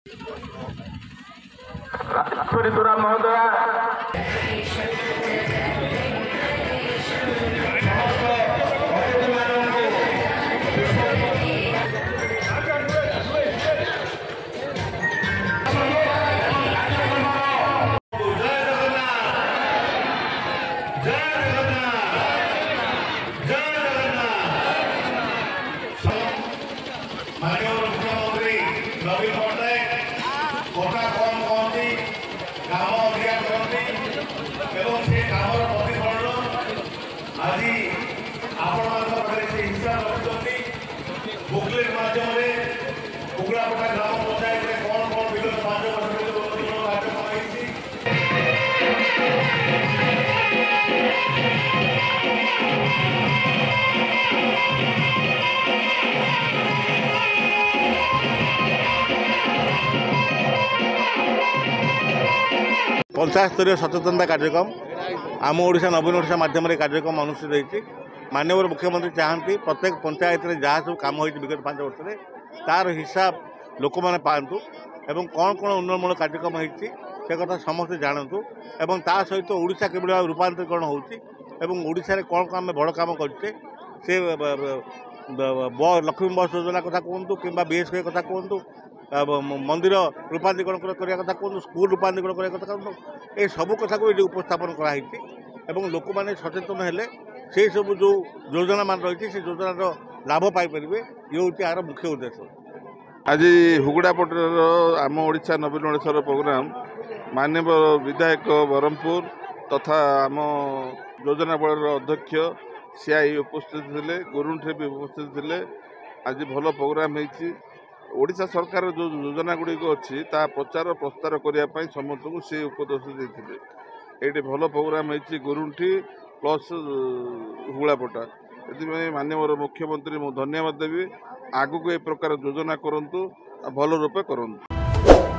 माननीय मुख्यमंत्री नवीन पट्टनायक कथा कम कहती काम अधिका करती से काम प्रतिफलन आज आपण से हिसाब रखुच्च बुकलेट मध्यम कुकुड़ापटा ग्राम पंचायत कौन कौन विगत 5 वर्ष कार्यक्रम होती पंचायत स्तरीय सचेतनता कार्यक्रम आम ओडिशा नवीन ओडिशा माध्यम कार्यक्रम अनुष्ठित होती। माननीय मुख्यमंत्री चाहती प्रत्येक पंचायत में जहाँ सब कम होती विगत 5 वर्ष में तार हिसाब लोक मैंने पातु एवं कौन कौन उन्नयनमूलक कार्यक्रम होती से कथा समस्ते जानतु एवं ता सहित ओडिशा किभली भाव रूपांतरीकरण होती ओडिशा कौन कौन आम बड़ काम करचे से लक्ष्मी बस योजना कथा कहतु कि बीएसके कथा कहतु मंदिर रूपांतरीकरण करने कथा कहतु स्कूल रूपांतरीकरण करने कथा कहतु ये सब कथा को ये उपस्थापन कराई लोक मैंने सचेतन हेले से सब जो योजना मान रही से योजनार लाभ पाइपर ये हूँ यार मुख्य उद्देश्य। आज हुगुड़ापटर आम ओडिशा नवीन ओडिशार प्रोग्राम माननीय विधायक ब्रह्मपुर तथा आम योजना बल अध्यक्ष सीआई उपस्थित थे गुरुंठे भी उपस्थित थे। आज भल प्रोग्राम होती ओडिशा सरकार जो योजना गुड़िक अच्छी प्रचार प्रस्तार करने समस्त को सी उपदेश देते ये भल प्रोग्राम होती गुरुंठी प्लस हुगुड़ापटा ये माननीय मुख्यमंत्री मुझे धन्यवाद देवी आगु को ए प्रकार योजना करंतु भल रूपे करंतु।